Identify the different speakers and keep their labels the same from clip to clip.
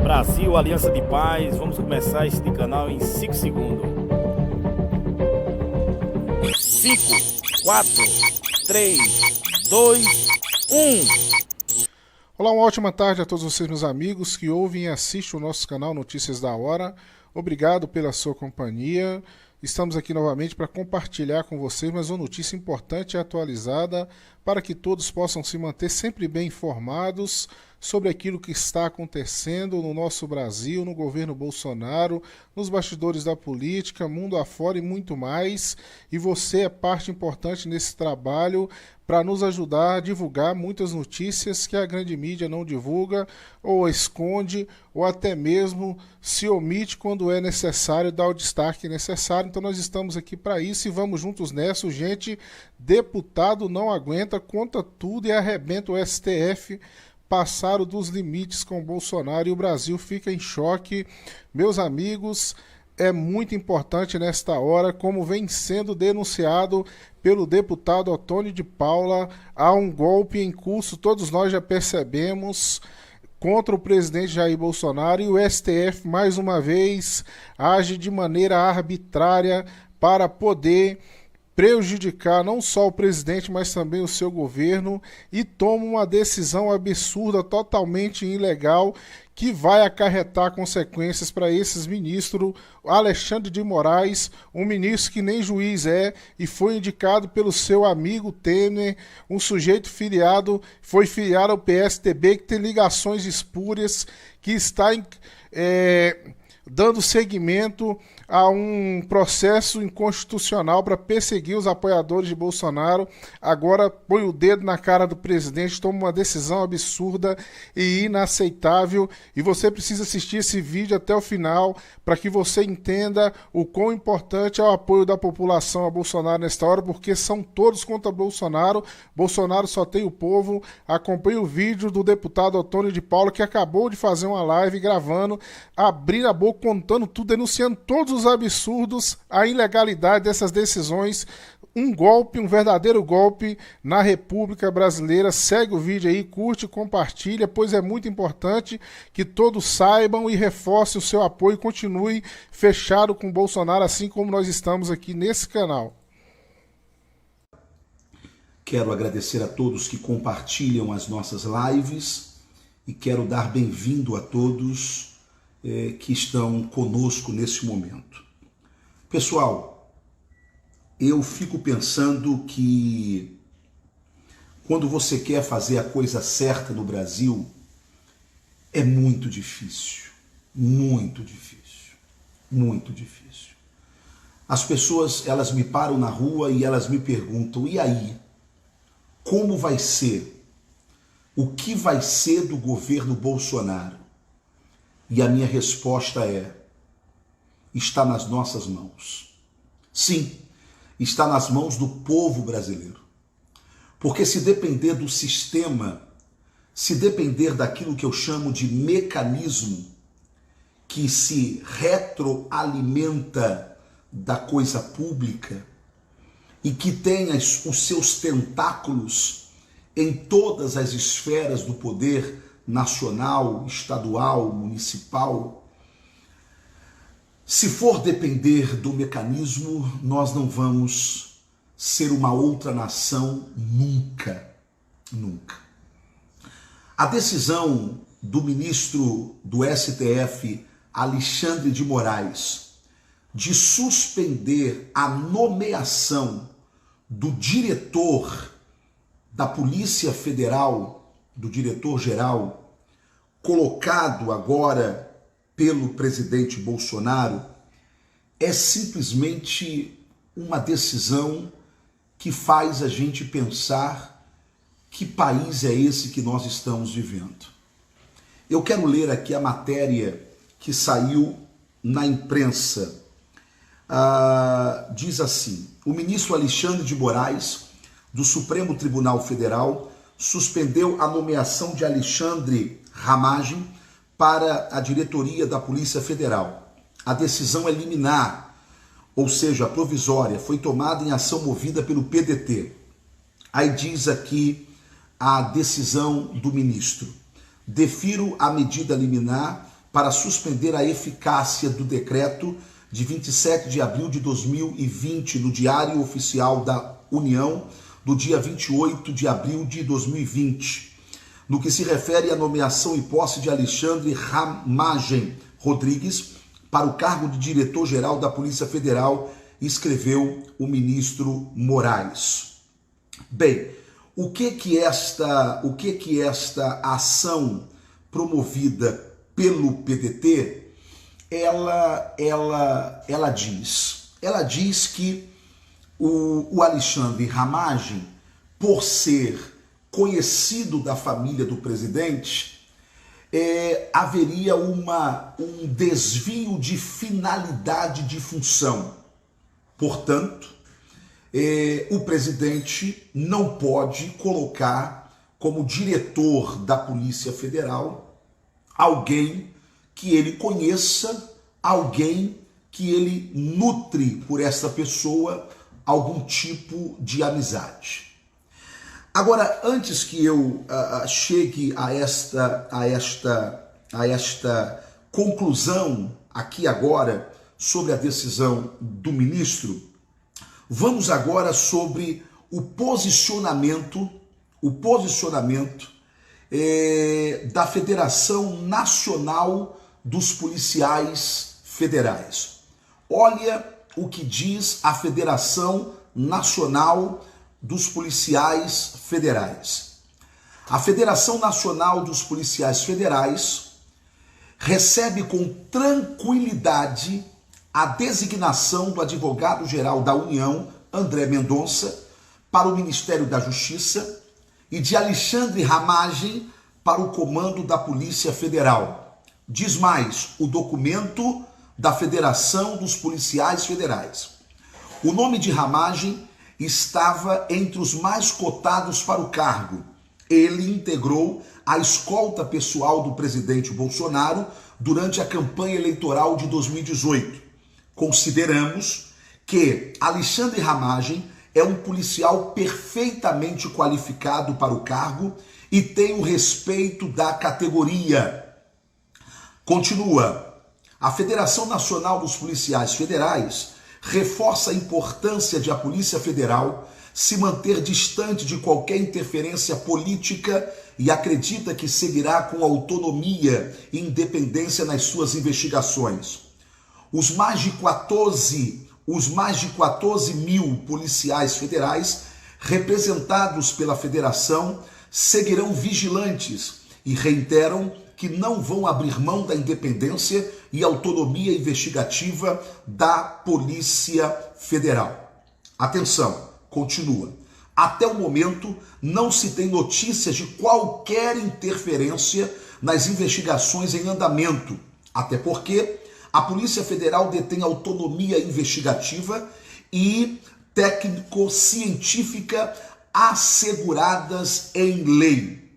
Speaker 1: Brasil, Aliança de Paz. Vamos começar este canal em 5 segundos. 5, 4, 3, 2, 1.
Speaker 2: Olá, uma ótima tarde a todos vocês, meus amigos, que ouvem e assistem o nosso canal Notícias da Hora. Obrigado pela sua companhia. Estamos aqui novamente para compartilhar com vocês mais uma notícia importante e atualizada para que todos possam se manter sempre bem informados sobre aquilo que está acontecendo no nosso Brasil, no governo Bolsonaro, nos bastidores da política, mundo afora e muito mais. E você é parte importante nesse trabalho para nos ajudar a divulgar muitas notícias que a grande mídia não divulga, ou esconde, ou até mesmo se omite quando é necessário dar o destaque necessário. Então nós estamos aqui para isso e vamos juntos nessa. Gente, deputado não aguenta, conta tudo e arrebenta o STF. Passaram dos limites com Bolsonaro e o Brasil fica em choque. Meus amigos, é muito importante nesta hora, como vem sendo denunciado pelo deputado Ottoni de Paula, há um golpe em curso, todos nós já percebemos, contra o presidente Jair Bolsonaro, e o STF, mais uma vez, age de maneira arbitrária para poder prejudicar não só o presidente, mas também o seu governo, e toma uma decisão absurda, totalmente ilegal, que vai acarretar consequências para esses ministros. Alexandre de Moraes, um ministro que nem juiz é e foi indicado pelo seu amigo Temer, um sujeito foi filiado ao PSDB, que tem ligações espúrias, que está dando seguimento a um processo inconstitucional para perseguir os apoiadores de Bolsonaro. Agora põe o dedo na cara do presidente, toma uma decisão absurda e inaceitável. E você precisa assistir esse vídeo até o final para que você entenda o quão importante é o apoio da população a Bolsonaro nesta hora, porque são todos contra Bolsonaro. Bolsonaro só tem o povo. Acompanhe o vídeo do deputado Ottoni de Paula, que acabou de fazer uma live gravando, abrindo a boca, contando tudo, denunciando todos os absurdos, a ilegalidade dessas decisões. Um golpe, um verdadeiro golpe na República Brasileira. Segue o vídeo aí, curte, compartilha, pois é muito importante que todos saibam e reforcem o seu apoio e continue fechado com Bolsonaro, assim como nós estamos aqui nesse canal.
Speaker 3: Quero agradecer a todos que compartilham as nossas lives e quero dar bem-vindo a todos que estão conosco nesse momento. Pessoal, eu fico pensando que quando você quer fazer a coisa certa no Brasil, é muito difícil, muito difícil, muito difícil. As pessoas, elas me param na rua e elas me perguntam: e aí? Como vai ser? O que vai ser do governo Bolsonaro? E a minha resposta é: está nas nossas mãos. Sim, está nas mãos do povo brasileiro. Porque se depender do sistema, se depender daquilo que eu chamo de mecanismo, que se retroalimenta da coisa pública e que tem os seus tentáculos em todas as esferas do poder nacional, estadual, municipal, se for depender do mecanismo, nós não vamos ser uma outra nação nunca, nunca. A decisão do ministro do STF, Alexandre de Moraes, de suspender a nomeação do diretor da Polícia Federal, do diretor-geral, colocado agora pelo presidente Bolsonaro, é simplesmente uma decisão que faz a gente pensar que país é esse que nós estamos vivendo. Eu quero ler aqui a matéria que saiu na imprensa. Diz assim: o ministro Alexandre de Moraes, do Supremo Tribunal Federal, suspendeu a nomeação de Alexandre Ramagem para a diretoria da Polícia Federal. A decisão é liminar, ou seja, provisória, foi tomada em ação movida pelo PDT. Aí diz aqui a decisão do ministro: defiro a medida liminar para suspender a eficácia do decreto de 27 de abril de 2020 no Diário Oficial da União, do dia 28 de abril de 2020, no que se refere à nomeação e posse de Alexandre Ramagem Rodrigues para o cargo de diretor-geral da Polícia Federal, escreveu o ministro Moraes. Bem, o que esta ação promovida pelo PDT, ela diz que o Alexandre Ramagem, por ser conhecido da família do presidente, haveria um desvio de finalidade de função. Portanto, o presidente não pode colocar como diretor da Polícia Federal alguém que ele conheça, alguém que ele nutre por essa pessoa algum tipo de amizade. Agora, antes que eu chegue a esta conclusão aqui agora sobre a decisão do ministro, vamos agora sobre o posicionamento da Federação Nacional dos Policiais Federais. Olha o que diz a Federação Nacional dos Policiais Federais. A Federação Nacional dos Policiais Federais recebe com tranquilidade a designação do advogado-geral da União, André Mendonça, para o Ministério da Justiça e de Alexandre Ramagem para o comando da Polícia Federal. Diz mais o documento da Federação dos Policiais Federais. O nome de Ramagem estava entre os mais cotados para o cargo. Ele integrou a escolta pessoal do presidente Bolsonaro durante a campanha eleitoral de 2018. Consideramos que Alexandre Ramagem é um policial perfeitamente qualificado para o cargo e tem o respeito da categoria. Continua. A Federação Nacional dos Policiais Federais reforça a importância de a Polícia Federal se manter distante de qualquer interferência política e acredita que seguirá com autonomia e independência nas suas investigações. Os mais de 14 mil policiais federais representados pela federação seguirão vigilantes e reiteram que não vão abrir mão da independência e autonomia investigativa da Polícia Federal. Atenção, continua. Até o momento, não se tem notícias de qualquer interferência nas investigações em andamento, até porque a Polícia Federal detém autonomia investigativa e técnico-científica asseguradas em lei.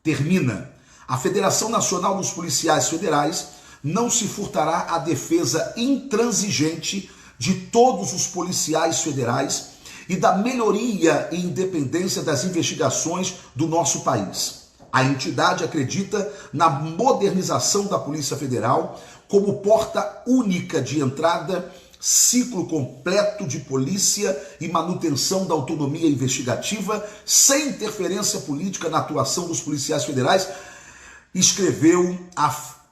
Speaker 3: Termina. A Federação Nacional dos Policiais Federais não se furtará à defesa intransigente de todos os policiais federais e da melhoria e independência das investigações do nosso país. A entidade acredita na modernização da Polícia Federal como porta única de entrada, ciclo completo de polícia e manutenção da autonomia investigativa, sem interferência política na atuação dos policiais federais, escreveu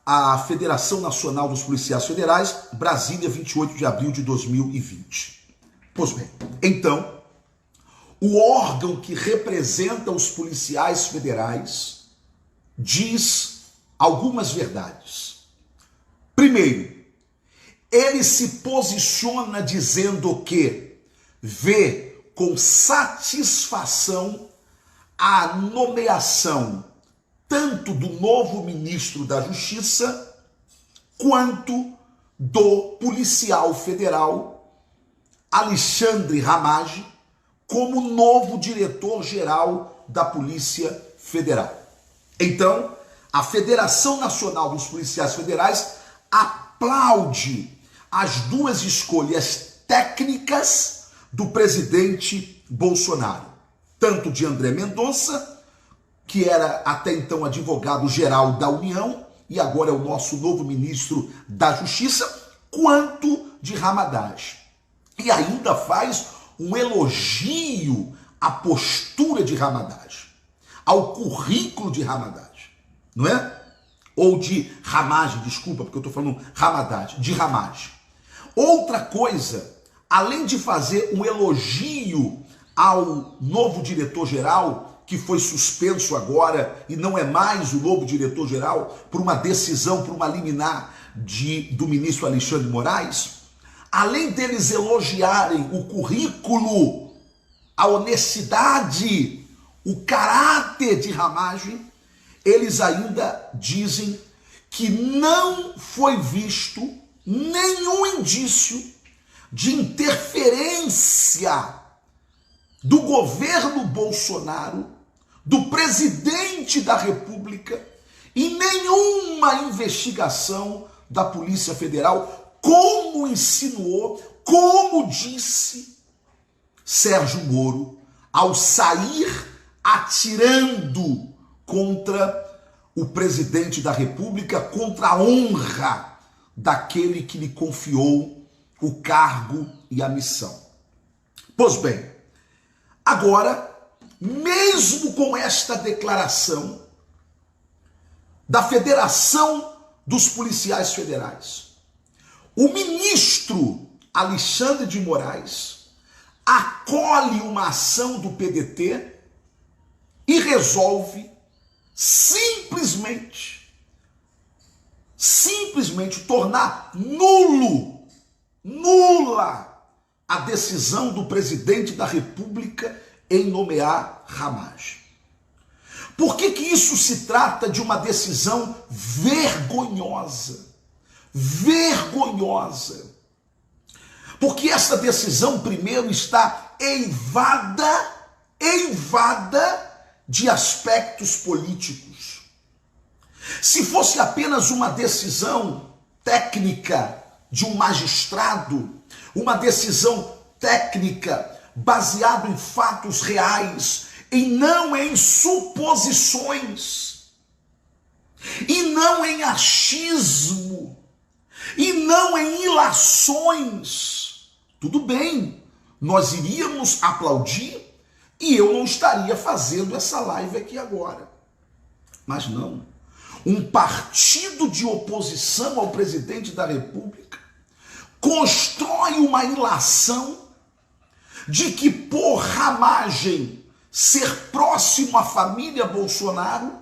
Speaker 3: a Federação Nacional dos Policiais Federais, Brasília, 28 de abril de 2020. Pois bem, então, o órgão que representa os policiais federais diz algumas verdades. Primeiro, ele se posiciona dizendo que vê com satisfação a nomeação tanto do novo ministro da Justiça quanto do policial federal Alexandre Ramagem como novo diretor-geral da Polícia Federal. Então, a Federação Nacional dos Policiais Federais aplaude as duas escolhas técnicas do presidente Bolsonaro, tanto de André Mendonça, que era até então advogado-geral da União, e agora é o nosso novo ministro da Justiça, quanto de Hamadaj. E ainda faz um elogio à postura de Hamadaj, ao currículo de Hamadaj, não é? Ou de Ramaj, desculpa, porque eu estou falando Hamadaj, de Ramaj. Outra coisa, além de fazer um elogio ao novo diretor-geral, que foi suspenso agora e não é mais o novo diretor-geral, por uma decisão, por uma liminar do ministro Alexandre de Moraes, além deles elogiarem o currículo, a honestidade, o caráter de Ramaj, eles ainda dizem que não foi visto nenhum indício de interferência do governo Bolsonaro, do presidente da República, e nenhuma investigação da Polícia Federal, como insinuou, como disse Sérgio Moro, ao sair atirando contra o presidente da República, contra a honra daquele que lhe confiou o cargo e a missão. Pois bem, agora, mesmo com esta declaração da Federação dos Policiais Federais, o ministro Alexandre de Moraes acolhe uma ação do PDT e resolve simplesmente tornar nula a decisão do presidente da República em nomear Ramaj. Por que isso se trata de uma decisão vergonhosa? Vergonhosa. Porque essa decisão, primeiro, está eivada de aspectos políticos. Se fosse apenas uma decisão técnica de um magistrado, uma decisão técnica baseada em fatos reais e não em suposições, e não em achismo, e não em ilações, tudo bem, nós iríamos aplaudir e eu não estaria fazendo essa live aqui agora. Mas não. Um partido de oposição ao presidente da República constrói uma ilação de que, por Ramagem ser próximo à família Bolsonaro,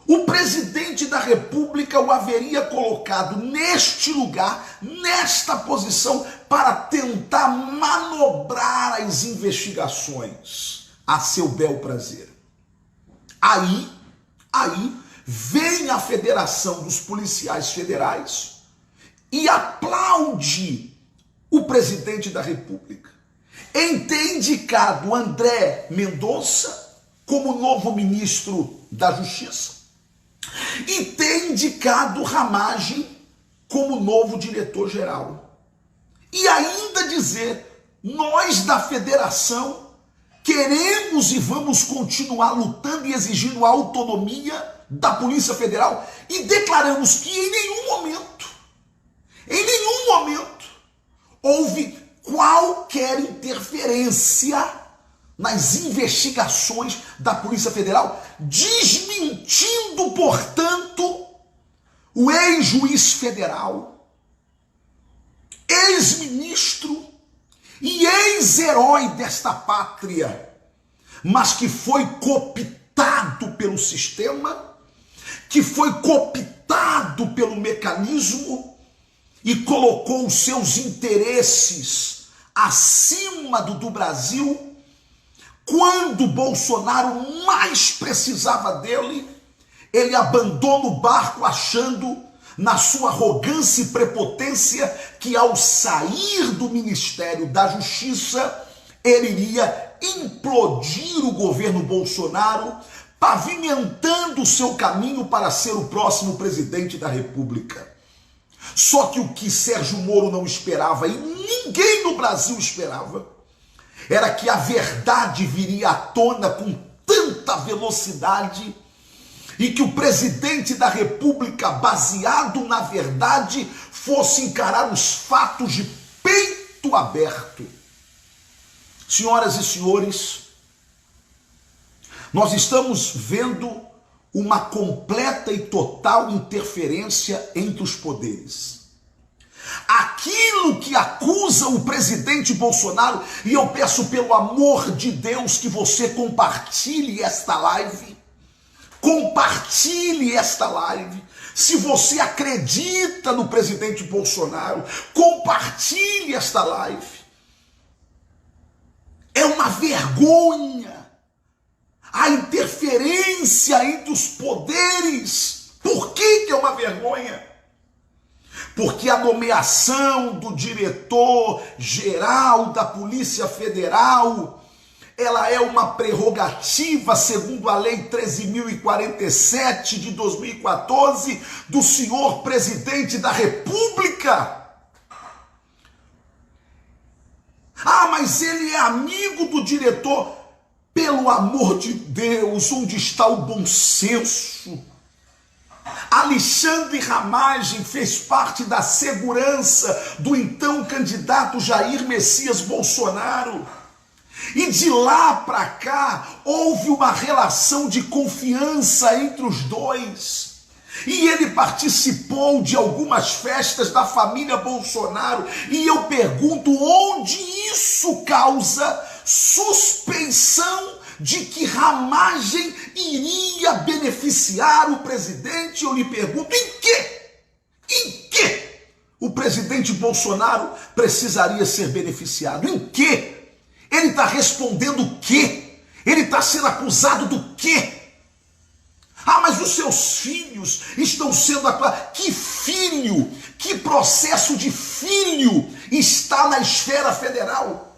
Speaker 3: o presidente da República o haveria colocado neste lugar, nesta posição, para tentar manobrar as investigações a seu bel prazer. Aí vem a Federação dos Policiais Federais e aplaude o presidente da República em ter indicado André Mendonça como novo ministro da Justiça e ter indicado Ramagem como novo diretor-geral. E ainda dizer, nós da federação queremos e vamos continuar lutando e exigindo a autonomia da Polícia Federal e declaramos que em nenhum momento houve qualquer interferência nas investigações da Polícia Federal, desmentindo, portanto, o ex-juiz federal, ex-ministro e ex-herói desta pátria, mas que foi cooptado pelo sistema, que foi cooptado pelo mecanismo e colocou os seus interesses acima do Brasil. Quando Bolsonaro mais precisava dele, ele abandona o barco achando, na sua arrogância e prepotência, que ao sair do Ministério da Justiça, ele iria implodir o governo Bolsonaro, pavimentando o seu caminho para ser o próximo presidente da República. Só que o que Sérgio Moro não esperava, e ninguém no Brasil esperava, era que a verdade viria à tona com tanta velocidade e que o presidente da República, baseado na verdade, fosse encarar os fatos de peito aberto. Senhoras e senhores, nós estamos vendo uma completa e total interferência entre os poderes. Aquilo que acusa o presidente Bolsonaro, e eu peço pelo amor de Deus que você compartilhe esta live. Compartilhe esta live. Se você acredita no presidente Bolsonaro, compartilhe esta live. É uma vergonha a interferência entre os poderes. Por que é uma vergonha? Porque a nomeação do diretor-geral da Polícia Federal, ela é uma prerrogativa, segundo a Lei 13.047 de 2014, do senhor presidente da República. Ah, mas ele é amigo do diretor. Pelo amor de Deus, onde está o bom senso? Alexandre Ramagem fez parte da segurança do então candidato Jair Messias Bolsonaro. E de lá para cá houve uma relação de confiança entre os dois. E ele participou de algumas festas da família Bolsonaro. E eu pergunto, onde isso causa suspeição de que Ramagem iria beneficiar o presidente? Eu lhe pergunto, em quê? Em quê o presidente Bolsonaro precisaria ser beneficiado? Em quê? Ele está respondendo o quê? Ele está sendo acusado do quê? Ah, mas os seus filhos estão sendo acusados. Que filho? Que processo de filho está na esfera federal?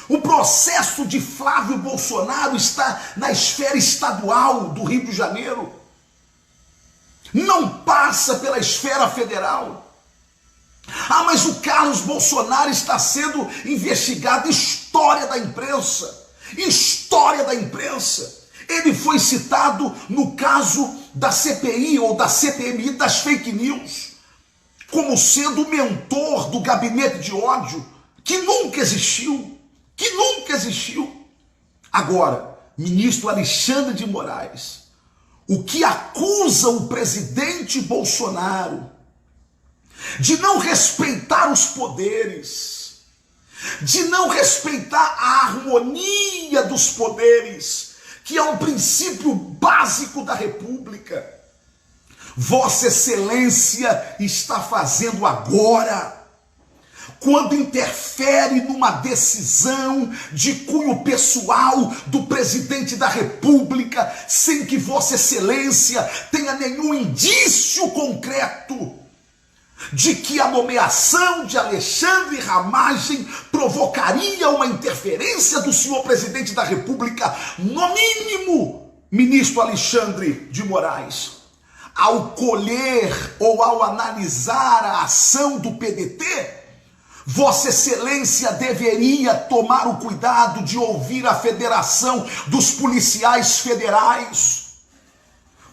Speaker 3: O processo de Flávio Bolsonaro está na esfera estadual do Rio de Janeiro. Não passa pela esfera federal. Ah, mas o Carlos Bolsonaro está sendo investigado. História da imprensa. História da imprensa. Ele foi citado no caso da CPI ou da CPMI das fake news, como sendo o mentor do gabinete de ódio, que nunca existiu. Que nunca existiu. Agora, ministro Alexandre de Moraes, o que acusa o presidente Bolsonaro de não respeitar os poderes, de não respeitar a harmonia dos poderes, que é um princípio básico da República, Vossa Excelência está fazendo agora, quando interfere numa decisão de cunho pessoal do presidente da República, sem que Vossa Excelência tenha nenhum indício concreto de que a nomeação de Alexandre Ramagem provocaria uma interferência do senhor presidente da República, no mínimo, ministro Alexandre de Moraes, ao colher ou ao analisar a ação do PDT, Vossa Excelência deveria tomar o cuidado de ouvir a Federação dos Policiais Federais,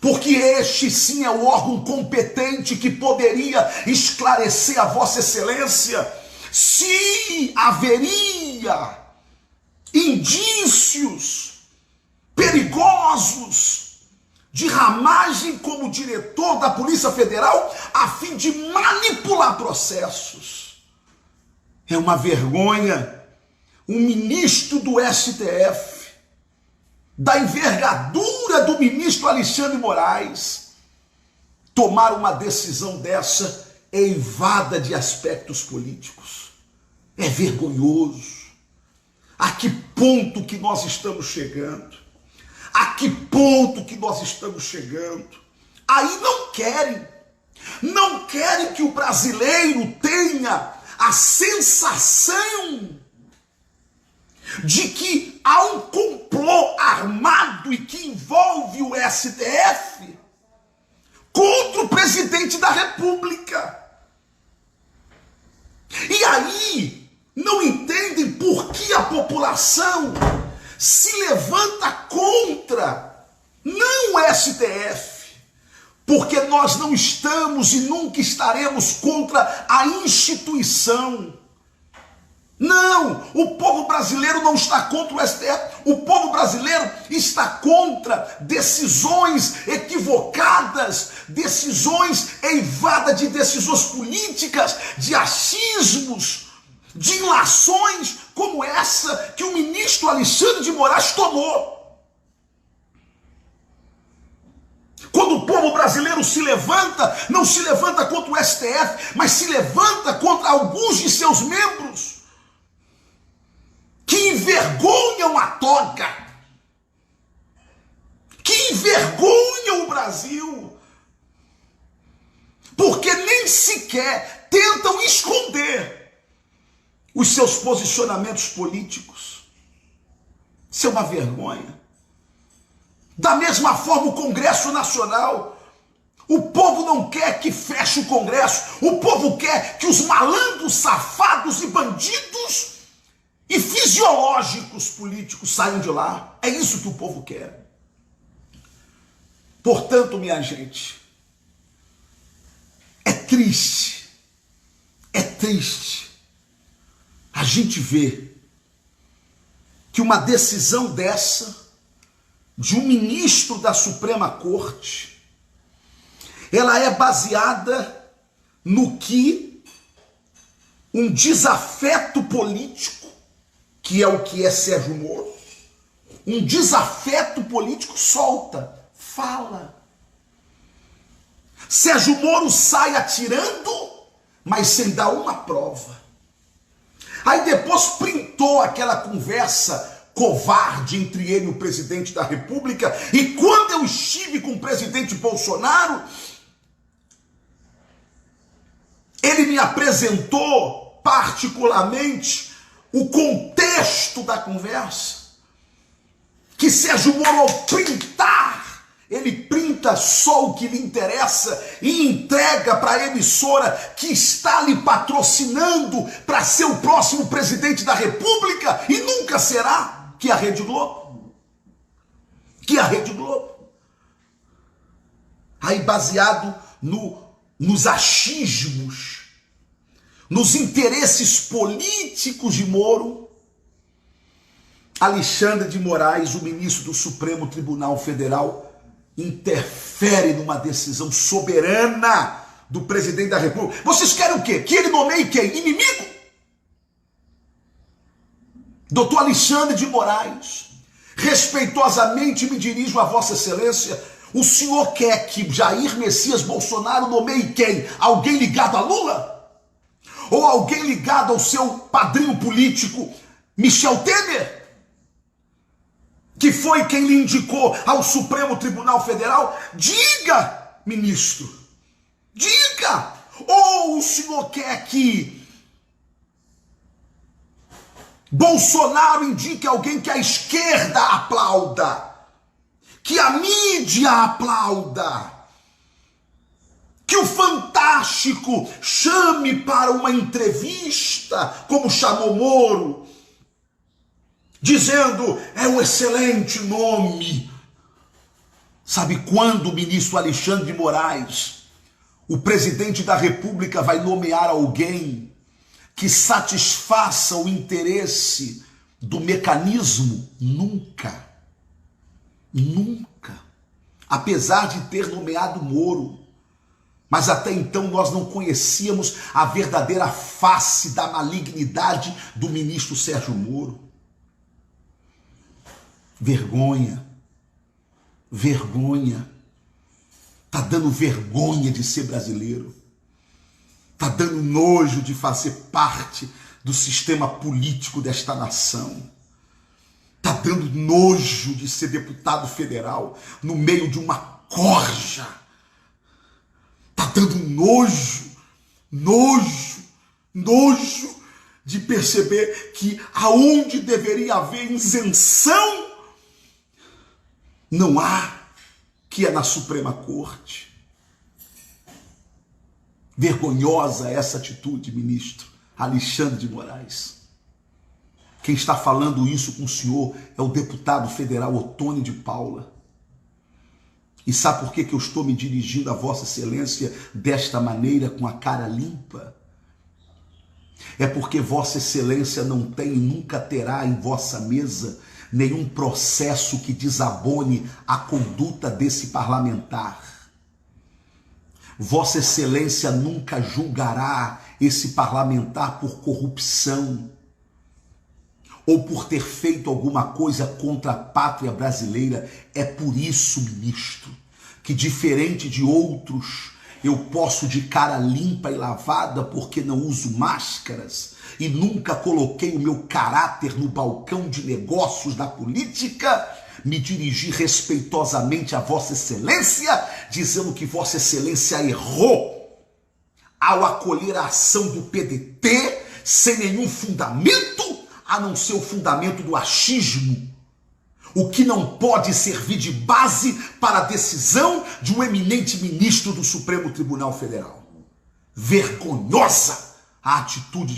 Speaker 3: porque este sim é o órgão competente que poderia esclarecer a Vossa Excelência se haveria indícios perigosos de Ramagem como diretor da Polícia Federal a fim de manipular processos. É uma vergonha um ministro do STF, da envergadura do ministro Alexandre de Moraes, tomar uma decisão dessa eivada de aspectos políticos. É vergonhoso. A que ponto que nós estamos chegando? A que ponto que nós estamos chegando? Aí não querem que o brasileiro tenha a sensação de que há um complô armado e que envolve o STF contra o presidente da República. E aí não entendem por que a população se levanta contra, não o STF, porque nós não estamos e nunca estaremos contra a instituição. Não, o povo brasileiro não está contra o STF, o povo brasileiro está contra decisões equivocadas, decisões eivadas de decisões políticas, de achismos, de ilações como essa que o ministro Alexandre de Moraes tomou. Quando o povo brasileiro se levanta, não se levanta contra o STF, mas se levanta contra alguns de seus membros que envergonham a toga, que envergonham o Brasil, porque nem sequer tentam esconder os seus posicionamentos políticos. Isso é uma vergonha. Da mesma forma, o Congresso Nacional, o povo não quer que feche o Congresso, o povo quer que os malandros, safados e bandidos e fisiológicos políticos saiam de lá. É isso que o povo quer. Portanto, minha gente, é triste a gente ver que uma decisão dessa, de um ministro da Suprema Corte, ela é baseada no que um desafeto político, que é o que é Sérgio Moro, um desafeto político solta, fala. Sérgio Moro sai atirando, mas sem dar uma prova. Aí depois printou aquela conversa covarde entre ele e o presidente da República, e quando eu estive com o presidente Bolsonaro, ele me apresentou particularmente o contexto da conversa, que Sérgio Moro, ao printar, ele printa só o que lhe interessa e entrega para a emissora que está lhe patrocinando para ser o próximo presidente da República, e nunca será, que é a Rede Globo. Que é a Rede Globo. Aí, baseado nos achismos, nos interesses políticos de Moro, Alexandre de Moraes, o ministro do Supremo Tribunal Federal, interfere numa decisão soberana do presidente da República. Vocês querem o quê? Que ele nomeie quem? Inimigo? Doutor Alexandre de Moraes, respeitosamente me dirijo a Vossa Excelência, o senhor quer que Jair Messias Bolsonaro nomeie quem? Alguém ligado a Lula? Ou alguém ligado ao seu padrinho político, Michel Temer? Que foi quem lhe indicou ao Supremo Tribunal Federal? Diga, ministro, diga! Ou o senhor quer que Bolsonaro indique alguém que a esquerda aplauda, que a mídia aplauda, que o Fantástico chame para uma entrevista, como chamou Moro, dizendo, é um excelente nome. Sabe quando o ministro Alexandre de Moraes, o presidente da República, vai nomear alguém que satisfaça o interesse do mecanismo? Nunca. Nunca. Apesar de ter nomeado Moro, mas até então nós não conhecíamos a verdadeira face da malignidade do ministro Sérgio Moro. Vergonha. Vergonha. Tá dando vergonha de ser brasileiro. Está dando nojo de fazer parte do sistema político desta nação. Está dando nojo de ser deputado federal no meio de uma corja. Está dando nojo de perceber que aonde deveria haver isenção, não há, que é na Suprema Corte. Vergonhosa essa atitude, ministro Alexandre de Moraes. Quem está falando isso com o senhor é o deputado federal Otônio de Paula. E sabe por que eu estou me dirigindo a Vossa Excelência desta maneira, com a cara limpa? É porque Vossa Excelência não tem e nunca terá em vossa mesa nenhum processo que desabone a conduta desse parlamentar. Vossa Excelência nunca julgará esse parlamentar por corrupção ou por ter feito alguma coisa contra a pátria brasileira. É por isso, ministro, que diferente de outros, eu posso de cara limpa e lavada porque não uso máscaras e nunca coloquei o meu caráter no balcão de negócios da política, me dirigir respeitosamente a Vossa Excelência, dizendo que Vossa Excelência errou ao acolher a ação do PDT sem nenhum fundamento, a não ser o fundamento do achismo, o que não pode servir de base para a decisão de um eminente ministro do Supremo Tribunal Federal. Vergonhosa a atitude